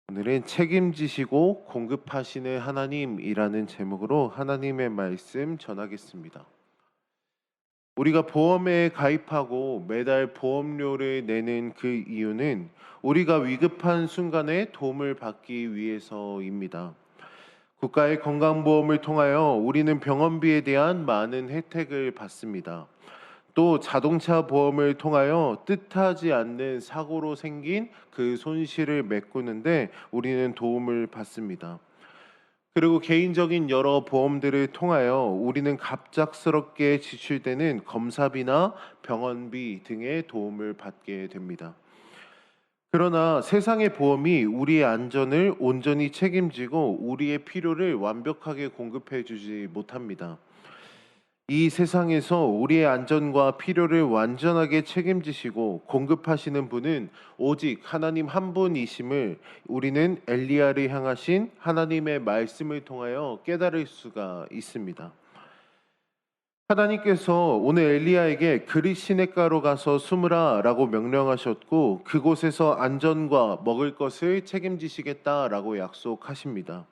오늘은 책임지시고 공급하시는 하나님이라는 제목으로 하나님의 말씀 전하겠습니다. 우리가 보험에 가입하고 매달 보험료를 내는 그 이유는 우리가 위급한 순간에 도움을 받기 위해서입니다. 국가의 건강보험을 통하여 우리는 병원비에 대한 많은 혜택을 받습니다. 또 자동차 보험을 통하여 뜻하지 않는 사고로 생긴 그 손실을 메꾸는데 우리는 도움을 받습니다. 그리고 개인적인 여러 보험들을 통하여 우리는 갑작스럽게 지출되는 검사비나 병원비 등의 도움을 받게 됩니다. 그러나 세상의 보험이 우리의 안전을 온전히 책임지고 우리의 필요를 완벽하게 공급해 주지 못합니다. 이 세상에서 우리의 안전과 필요를 완전하게 책임지시고 공급하시는 분은 오직 하나님 한 분이심을 우리는 엘리야를 향하신 하나님의 말씀을 통하여 깨달을 수가 있습니다. 하나님께서 오늘 엘리야에게 그릿 시냇가로 가서 숨으라라고 명령하셨고 그곳에서 안전과 먹을 것을 책임지시겠다라고 약속하십니다.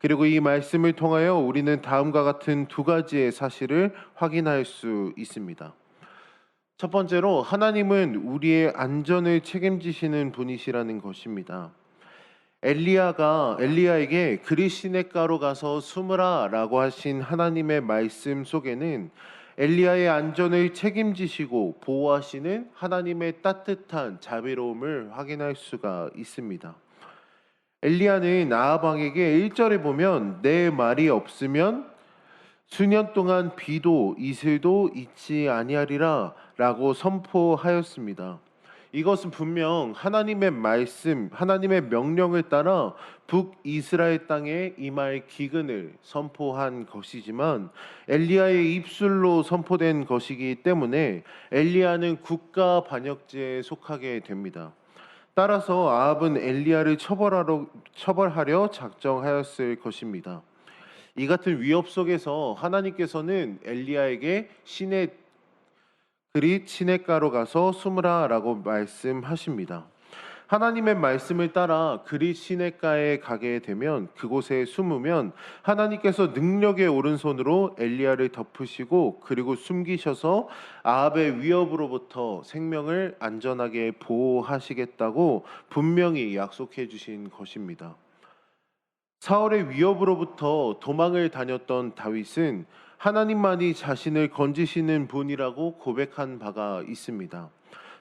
그리고 이 말씀을 통하여 우리는 다음과 같은 두 가지의 사실을 확인할 수 있습니다. 첫 번째로 하나님은 우리의 안전을 책임지시는 분이시라는 것입니다. 엘리야에게 그릿 시냇가로 가서 숨으라라고 하신 하나님의 말씀 속에는 엘리야의 안전을 책임지시고 보호하시는 하나님의 따뜻한 자비로움을 확인할 수가 있습니다. 엘리야는 아합 왕에게 1절에 보면 내 말이 없으면 수년 동안 비도 이슬도 있지 아니하리라 라고 선포하였습니다. 이것은 분명 하나님의 말씀, 하나님의 명령을 따라 북이스라엘 땅에 임할 기근을 선포한 것이지만 엘리야의 입술로 선포된 것이기 때문에 엘리야는 국가 반역죄에 속하게 됩니다. 따라서 아합은 엘리야를 처벌하려 작정하였을 것입니다. 이 같은 위협 속에서 하나님께서는 엘리야에게 그릿 시냇가로 가서 숨으라라고 말씀하십니다. 하나님의 말씀을 따라 그릿 시냇가에 가게 되면 그곳에 숨으면 하나님께서 능력의 오른손으로 엘리야를 덮으시고 그리고 숨기셔서 아합의 위협으로부터 생명을 안전하게 보호하시겠다고 분명히 약속해 주신 것입니다. 사울의 위협으로부터 도망을 다녔던 다윗은 하나님만이 자신을 건지시는 분이라고 고백한 바가 있습니다.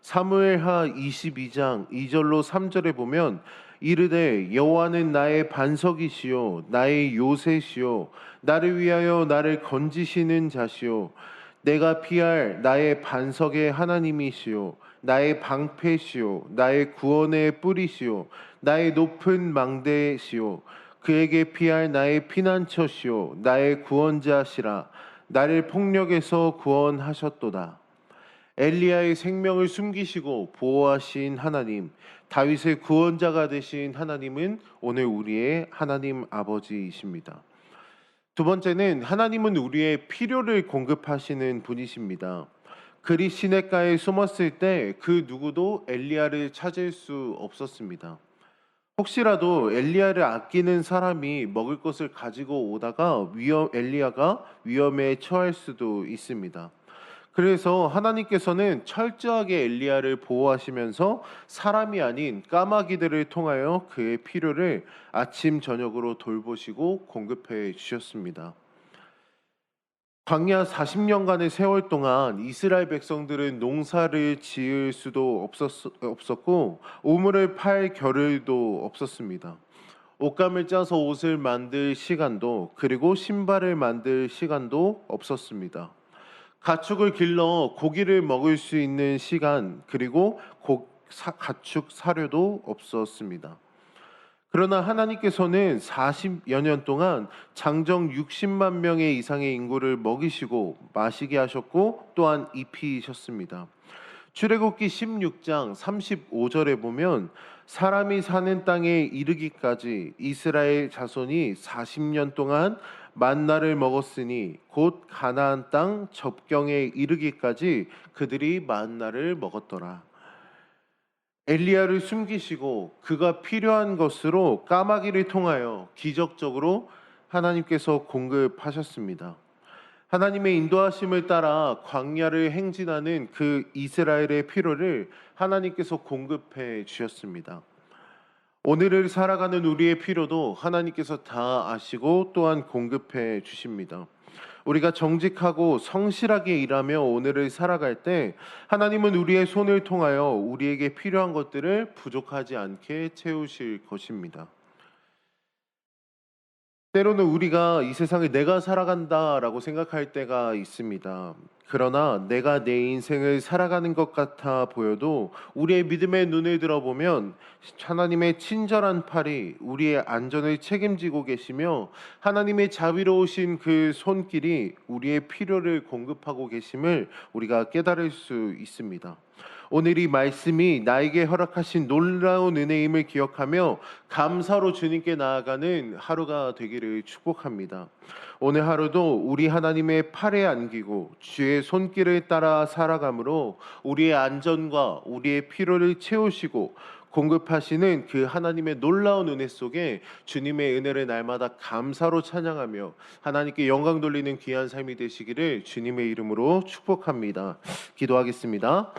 사무엘하 22장 2절로 3절에 보면 이르되 여호와는 나의 반석이시요 나의 요새시요 나를 위하여 나를 건지시는 자시요 내가 피할 나의 반석의 하나님이시요 나의 방패시요 나의 구원의 뿌리시요 나의 높은 망대시요 그에게 피할 나의 피난처시요 나의 구원자시라 나를 폭력에서 구원하셨도다. 엘리야의 생명을 숨기시고 보호하신 하나님, 다윗의 구원자가 되신 하나님은 오늘 우리의 하나님 아버지이십니다. 두 번째는 하나님은 우리의 필요를 공급하시는 분이십니다. 그리 시냇가에 숨었을 때 그 누구도 엘리야를 찾을 수 없었습니다. 혹시라도 엘리야를 아끼는 사람이 먹을 것을 가지고 오다가 엘리야가 위험에 처할 수도 있습니다. 그래서 하나님께서는 철저하게 엘리야를 보호하시면서 사람이 아닌 까마귀들을 통하여 그의 필요를 아침 저녁으로 돌보시고 공급해 주셨습니다. 광야 40년간의 세월 동안 이스라엘 백성들은 농사를 지을 수도 없었고 우물을 팔 겨를도 없었습니다. 옷감을 짜서 옷을 만들 시간도 그리고 신발을 만들 시간도 없었습니다. 가축을 길러 고기를 먹을 수 있는 시간 그리고 가축 사료도 없었습니다. 그러나 하나님께서는 40여 년 동안 장정 60만 명의 이상의 인구를 먹이시고 마시게 하셨고 또한 입히셨습니다. 출애굽기 16장 35절에 보면 사람이 사는 땅에 이르기까지 이스라엘 자손이 40년 동안 만나를 먹었으니 곧 가나안 땅 접경에 이르기까지 그들이 만나를 먹었더라. 엘리야를 숨기시고 그가 필요한 것으로 까마귀를 통하여 기적적으로 하나님께서 공급하셨습니다. 하나님의 인도하심을 따라 광야를 행진하는 그 이스라엘의 필요를 하나님께서 공급해 주셨습니다. 오늘을 살아가는 우리의 필요도 하나님께서 다 아시고 또한 공급해 주십니다. 우리가 정직하고 성실하게 일하며 오늘을 살아갈 때 하나님은 우리의 손을 통하여 우리에게 필요한 것들을 부족하지 않게 채우실 것입니다. 때로는 우리가 이 세상을 내가 살아간다라고 생각할 때가 있습니다. 그러나 내가 내 인생을 살아가는 것 같아 보여도 우리의 믿음의 눈을 들어보면 하나님의 친절한 팔이 우리의 안전을 책임지고 계시며 하나님의 자비로우신 그 손길이 우리의 필요를 공급하고 계심을 우리가 깨달을 수 있습니다. 오늘 이 말씀이 나에게 허락하신 놀라운 은혜임을 기억하며 감사로 주님께 나아가는 하루가 되기를 축복합니다. 오늘 하루도 우리 하나님의 팔에 안기고 주의 손길을 따라 살아감으로 우리의 안전과 우리의 필요를 채우시고 공급하시는 그 하나님의 놀라운 은혜 속에 주님의 은혜를 날마다 감사로 찬양하며 하나님께 영광 돌리는 귀한 삶이 되시기를 주님의 이름으로 축복합니다. 기도하겠습니다.